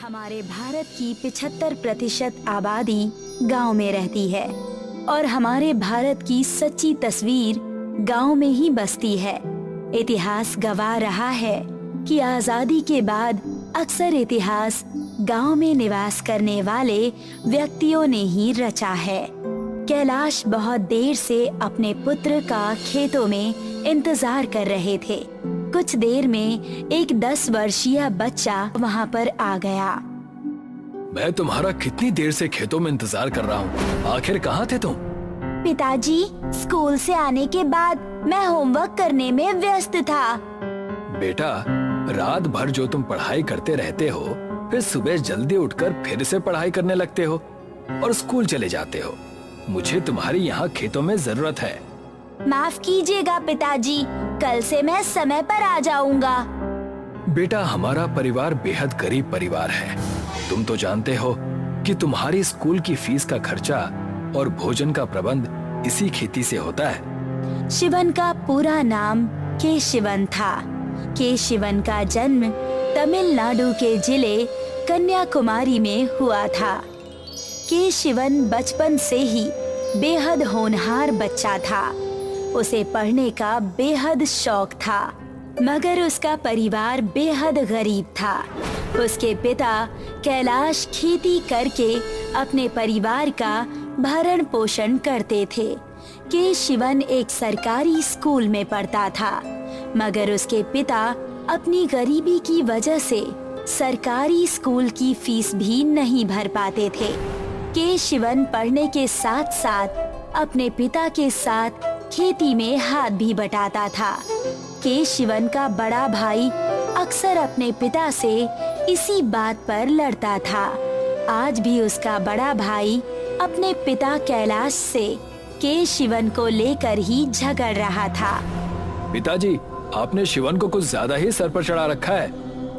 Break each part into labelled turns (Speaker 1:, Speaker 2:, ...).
Speaker 1: हमारे भारत की 75% आबादी गांव में रहती है और हमारे भारत की सच्ची तस्वीर गांव में ही बसती है। इतिहास गवाह रहा है कि आजादी के बाद अक्सर इतिहास गांव में निवास करने वाले व्यक्तियों ने ही रचा है। कैलाश बहुत देर से अपने पुत्र का खेतों में इंतजार कर रहे थे। कुछ देर में एक 10 वर्षीय बच्चा वहाँ पर आ गया।
Speaker 2: मैं तुम्हारा कितनी देर से खेतों में इंतजार कर रहा हूँ। आखिर कहाँ थे तुम?
Speaker 1: पिताजी, स्कूल से आने के बाद मैं होमवर्क करने में व्यस्त था।
Speaker 2: बेटा, रात भर जो तुम पढ़ाई करते रहते हो, फिर सुबह जल्दी उठकर फिर से पढ़ाई करने लगते हो और स्कूल चले जाते हो। मुझे तुम्हारी यहाँ खेतों में जरूरत है।
Speaker 1: माफ कीजिएगा पिताजी, कल से मैं समय पर आ जाऊंगा।
Speaker 2: बेटा, हमारा परिवार बेहद गरीब परिवार है। तुम तो जानते हो कि तुम्हारी स्कूल की फीस का खर्चा और भोजन का प्रबंध इसी खेती से होता है।
Speaker 1: शिवन का पूरा नाम केशिवन था। केशिवन का जन्म तमिलनाडु के जिले कन्याकुमारी में हुआ था। केशिवन बचपन से ही बेहद होनहार बच्चा था। उसे पढ़ने का बेहद शौक था, मगर उसका परिवार बेहद गरीब था। उसके पिता कैलाश खेती करके अपने परिवार का भरण पोषण करते थे। केशिवन एक सरकारी स्कूल में पढ़ता था, मगर उसके पिता अपनी गरीबी की वजह से सरकारी स्कूल की फीस भी नहीं भर पाते थे। केशिवन पढ़ने के साथ साथ अपने पिता के साथ खेती में हाथ भी बटाता था। केशिवन का बड़ा भाई अक्सर अपने पिता से इसी बात पर लड़ता था। आज भी उसका बड़ा भाई अपने पिता कैलाश से केशिवन को लेकर ही झगड़ रहा था।
Speaker 2: पिताजी, आपने शिवन को कुछ ज्यादा ही सर पर चढ़ा रखा है।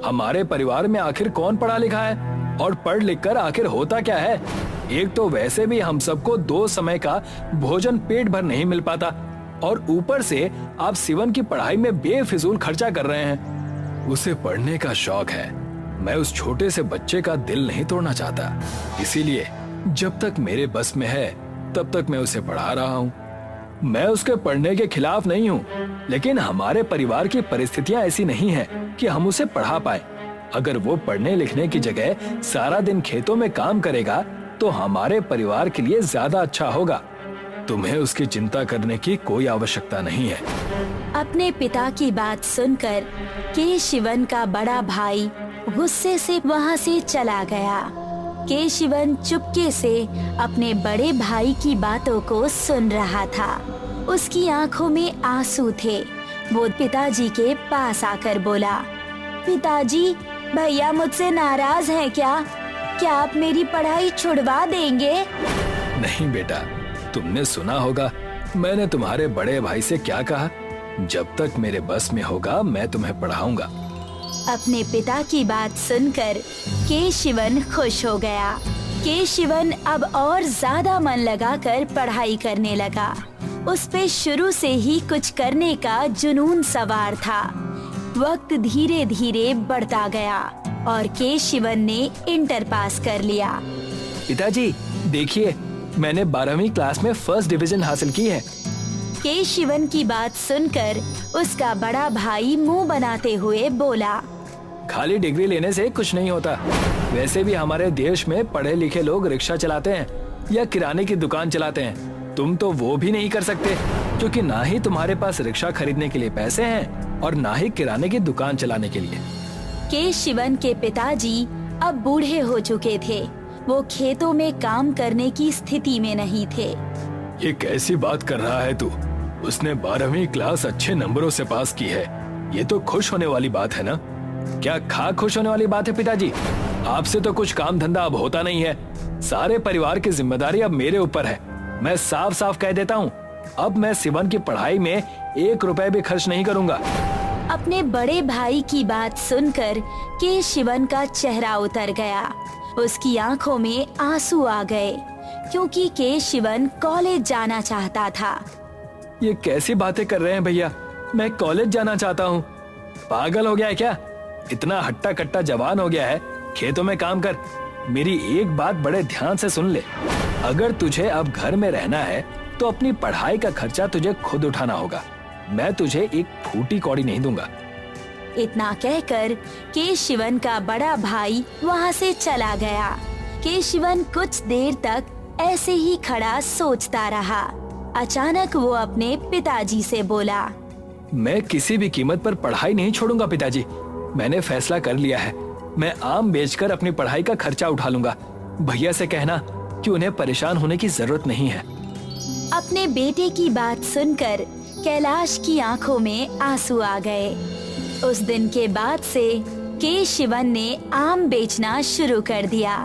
Speaker 2: हमारे परिवार में आखिर कौन पढ़ा लिखा है और पढ़ लिख कर आखिर होता क्या है? एक तो वैसे भी हम सबको 2 समय का भोजन पेट भर नहीं मिल पाता और ऊपर से आप शिवन की पढ़ाई में बेफिजूल खर्चा कर रहे हैं। उसे पढ़ने का शौक है। मैं उस छोटे से बच्चे का दिल नहीं तोड़ना चाहता, इसीलिए जब तक मेरे बस में है तब तक मैं उसे पढ़ा रहा हूँ। मैं उसके पढ़ने के खिलाफ नहीं हूँ, लेकिन हमारे परिवार की परिस्थितियाँ ऐसी नहीं है कि हम उसे पढ़ा पाए। अगर वो पढ़ने लिखने की जगह सारा दिन खेतों में काम करेगा तो हमारे परिवार के लिए ज्यादा अच्छा होगा। तुम्हें उसकी चिंता करने की कोई आवश्यकता नहीं है।
Speaker 1: अपने पिता की बात सुनकर केशिवन का बड़ा भाई गुस्से से वहाँ से चला गया। केशिवन चुपके से अपने बड़े भाई की बातों को सुन रहा था। उसकी आंखों में आंसू थे। वो पिताजी के पास आकर बोला, पिताजी, भैया मुझसे नाराज हैं क्या? क्या आप मेरी पढ़ाई छुड़वा देंगे?
Speaker 2: नहीं बेटा, तुमने सुना होगा मैंने तुम्हारे बड़े भाई से क्या कहा। जब तक मेरे बस में होगा मैं तुम्हें पढ़ाऊंगा।
Speaker 1: अपने पिता की बात सुनकर केशिवन खुश हो गया। केशिवन अब और ज्यादा मन लगाकर पढ़ाई करने लगा। उस पे शुरू से ही कुछ करने का जुनून सवार था। वक्त धीरे धीरे बढ़ता गया और केशिवन ने इंटर पास कर लिया।
Speaker 2: पिताजी, देखिए, मैंने 12वीं क्लास में फर्स्ट डिवीजन हासिल की है।
Speaker 1: केशिवन की बात सुनकर उसका बड़ा भाई मुंह बनाते हुए बोला,
Speaker 2: खाली डिग्री लेने से कुछ नहीं होता। वैसे भी हमारे देश में पढ़े लिखे लोग रिक्शा चलाते हैं या किराने की दुकान चलाते हैं। तुम तो वो भी नहीं कर सकते, क्योंकि ना ही तुम्हारे पास रिक्शा खरीदने के लिए पैसे हैं और ना ही किराने की दुकान चलाने के लिए।
Speaker 1: केशिवन के पिताजी अब बूढ़े हो चुके थे। वो खेतों में काम करने की स्थिति में नहीं थे।
Speaker 2: ये कैसी बात कर रहा है तू? उसने 12वीं क्लास अच्छे नंबरों से पास की है। ये तो खुश होने वाली बात है ना? क्या खुश होने वाली बात है पिताजी? आपसे तो कुछ काम धंधा अब होता नहीं है। सारे परिवार की जिम्मेदारी अब मेरे ऊपर है। मैं साफ साफ कह देता हूँ, अब मैं शिवन की पढ़ाई में 1 रुपए भी खर्च नहीं करूँगा।
Speaker 1: अपने बड़े भाई की बात सुनकर केशिवन का चेहरा उतर गया। उसकी आंखों में आंसू आ गए, क्योंकि केशिवन कॉलेज जाना चाहता था।
Speaker 2: ये कैसी बातें कर रहे हैं भैया? मैं कॉलेज जाना चाहता हूँ। पागल हो गया है क्या? इतना हट्टा कट्टा जवान हो गया है खेतों में काम कर। मेरी एक बात बड़े ध्यान से सुन ले, अगर तुझे अब घर में रहना है तो अपनी पढ़ाई का खर्चा तुझे खुद उठाना होगा। मैं तुझे एक फूटी कौड़ी नहीं दूंगा।
Speaker 1: इतना कहकर केशिवन का बड़ा भाई वहाँ से चला गया। केशिवन कुछ देर तक ऐसे ही खड़ा सोचता रहा। अचानक वो अपने पिताजी से बोला,
Speaker 2: मैं किसी भी कीमत पर पढ़ाई नहीं छोड़ूंगा पिताजी। मैंने फैसला कर लिया है, मैं आम बेचकर अपनी पढ़ाई का खर्चा उठा लूंगा। भैया से कहना कि उन्हें परेशान होने की जरूरत नहीं है।
Speaker 1: अपने बेटे की बात सुनकर कैलाश की आंखों में आंसू आ गए। उस दिन के बाद से केशिवन ने आम बेचना शुरू कर दिया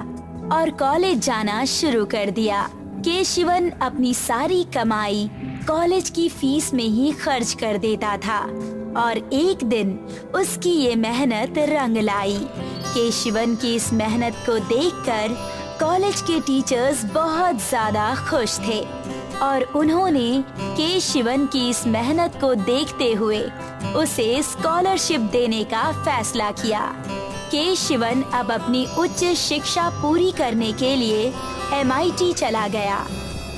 Speaker 1: और कॉलेज जाना शुरू कर दिया। केशिवन अपनी सारी कमाई कॉलेज की फीस में ही खर्च कर देता था और एक दिन उसकी ये मेहनत रंग लाई। केशिवन की इस मेहनत को देखकर कॉलेज के टीचर्स बहुत ज्यादा खुश थे और उन्होंने केशिवन की इस मेहनत को देखते हुए उसे स्कॉलरशिप देने का फैसला किया। केशिवन अब अपनी उच्च शिक्षा पूरी करने के लिए MIT चला गया।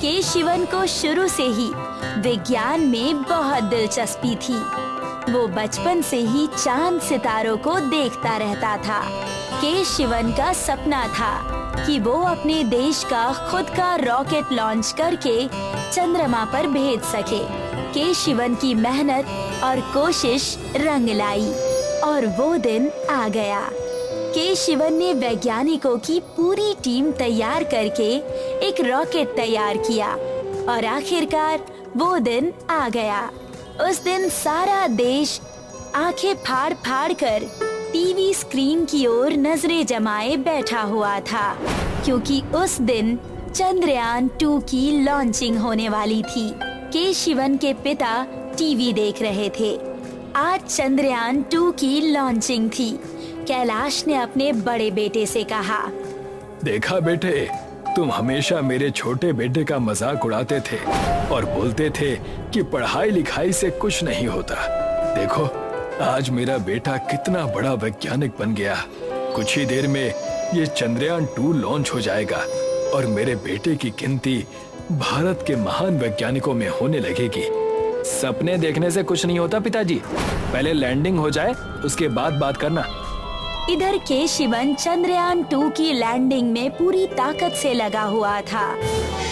Speaker 1: केशिवन को शुरू से ही विज्ञान में बहुत दिलचस्पी थी। वो बचपन से ही चांद सितारों को देखता रहता था। केशिवन का सपना था कि वो अपने देश का खुद का रॉकेट लॉन्च करके चंद्रमा पर भेज सके। केशिवन की मेहनत और कोशिश रंग लाई और वो दिन आ गया। केशिवन ने वैज्ञानिकों की पूरी टीम तैयार करके एक रॉकेट तैयार किया और आखिरकार वो दिन आ गया। उस दिन सारा देश आंखें फाड़ फाड़ कर टीवी स्क्रीन की ओर नजरें जमाए बैठा हुआ था, क्योंकि उस दिन चंद्रयान 2 की लॉन्चिंग होने वाली थी। केशिवन के पिता टीवी देख रहे थे। आज चंद्रयान 2 की लॉन्चिंग थी। कैलाश ने अपने बड़े बेटे से कहा,
Speaker 2: देखा बेटे, तुम हमेशा मेरे छोटे बेटे का मजाक उड़ाते थे और बोलते थे कि पढ़ाई लिखाई से कुछ नहीं होता। देखो, आज मेरा बेटा कितना बड़ा वैज्ञानिक बन गया। कुछ ही देर में ये चंद्रयान 2 लॉन्च हो जाएगा और मेरे बेटे की गिनती भारत के महान वैज्ञानिकों में होने लगेगी। सपने देखने से कुछ नहीं होता पिताजी, पहले लैंडिंग हो जाए उसके बाद बात करना।
Speaker 1: इधर केशिवन चंद्रयान 2 की लैंडिंग में पूरी ताकत से लगा हुआ था।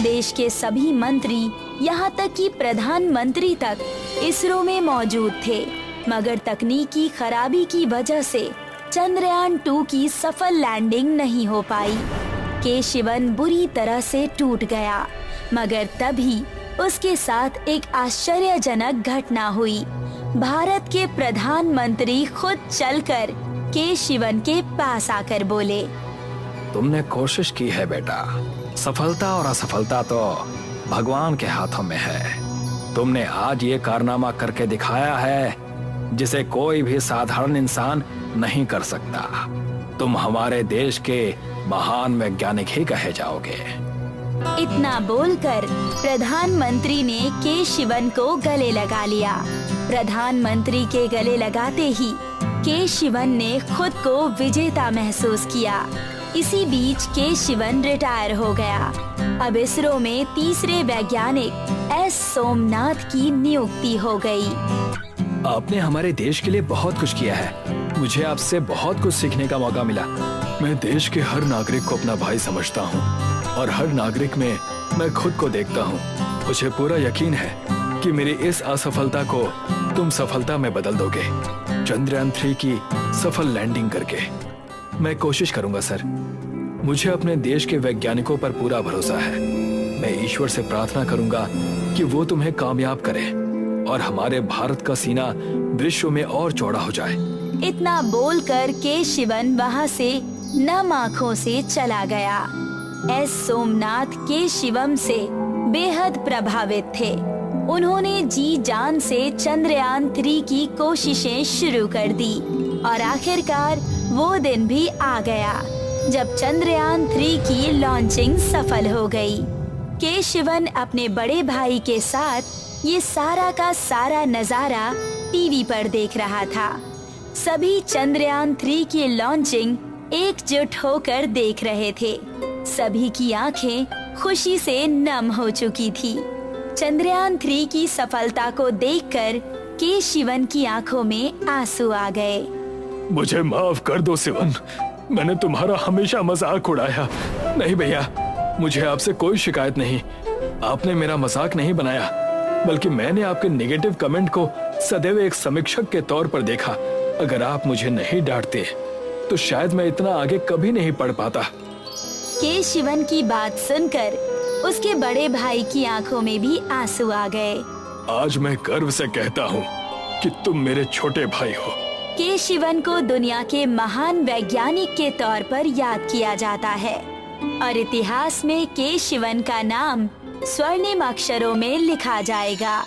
Speaker 1: देश के सभी मंत्री, यहाँ तक कि प्रधानमंत्री तक इसरो में मौजूद थे, मगर तकनीकी खराबी की वजह से चंद्रयान 2 की सफल लैंडिंग नहीं हो पाई। केशिवन बुरी तरह से टूट गया, मगर तभी उसके साथ एक आश्चर्यजनक घटना हुई। भारत के प्रधानमंत्री खुद चलकर केशिवन के पास आकर बोले,
Speaker 2: तुमने कोशिश की है बेटा, सफलता और असफलता तो भगवान के हाथों में है। तुमने आज ये कारनामा करके दिखाया है जिसे कोई भी साधारण इंसान नहीं कर सकता। तुम हमारे देश के महान वैज्ञानिक ही कहे जाओगे।
Speaker 1: इतना बोलकर प्रधानमंत्री ने केशिवन को गले लगा लिया। प्रधानमंत्री के गले लगाते ही केशिवन ने खुद को विजेता महसूस किया। इसी बीच केशिवन रिटायर हो गया। अब इसरो में तीसरे वैज्ञानिक एस सोमनाथ की नियुक्ति हो गई।
Speaker 2: आपने हमारे देश के लिए बहुत कुछ किया है। मुझे आपसे बहुत कुछ सीखने का मौका मिला। मैं देश के हर नागरिक को अपना भाई समझता हूँ और हर नागरिक में मैं खुद को देखता हूँ। मुझे पूरा यकीन है कि मेरी इस असफलता को तुम सफलता में बदल दोगे, चंद्रयान 3 की सफल लैंडिंग करके। मैं कोशिश करूंगा सर। मुझे अपने देश के वैज्ञानिकों पर पूरा भरोसा है। मैं ईश्वर से प्रार्थना करूंगा कि वो तुम्हें कामयाब करे और हमारे भारत का सीना विश्व में और चौड़ा हो जाए।
Speaker 1: इतना बोलकर केशिवन वहाँ से नम आँखों से चला गया। एस सोमनाथ केशिवम से बेहद प्रभावित थे। उन्होंने जी जान से चंद्रयान 3 की कोशिशें शुरू कर दी और आखिरकार वो दिन भी आ गया जब चंद्रयान 3 की लॉन्चिंग सफल हो गई। केशिवन अपने बड़े भाई के साथ ये सारा का सारा नजारा टीवी पर देख रहा था। सभी चंद्रयान 3 की लॉन्चिंग एकजुट होकर देख रहे थे। सभी की आंखें खुशी से नम हो चुकी थी। चंद्रयान 3 की सफलता को देखकर के शिवन की आंखों में आंसू आ गए।
Speaker 2: मुझे माफ कर दो शिवन, मैंने तुम्हारा हमेशा मजाक उड़ाया। नहीं भैया, मुझे आपसे कोई शिकायत नहीं। आपने मेरा मजाक नहीं बनाया, बल्कि मैंने आपके नेगेटिव कमेंट को सदैव एक समीक्षक के तौर पर देखा। अगर आप मुझे नहीं डांटते तो शायद मैं इतना आगे कभी नहीं पढ़ पाता।
Speaker 1: के शिवन की बात सुनकर उसके बड़े भाई की आंखों में भी आंसू आ गए।
Speaker 2: आज मैं गर्व से कहता हूँ कि तुम मेरे छोटे भाई हो।
Speaker 1: के शिवन को दुनिया के महान वैज्ञानिक के तौर पर याद किया जाता है और इतिहास में के शिवन का नाम स्वर्णिम अक्षरों में लिखा जाएगा।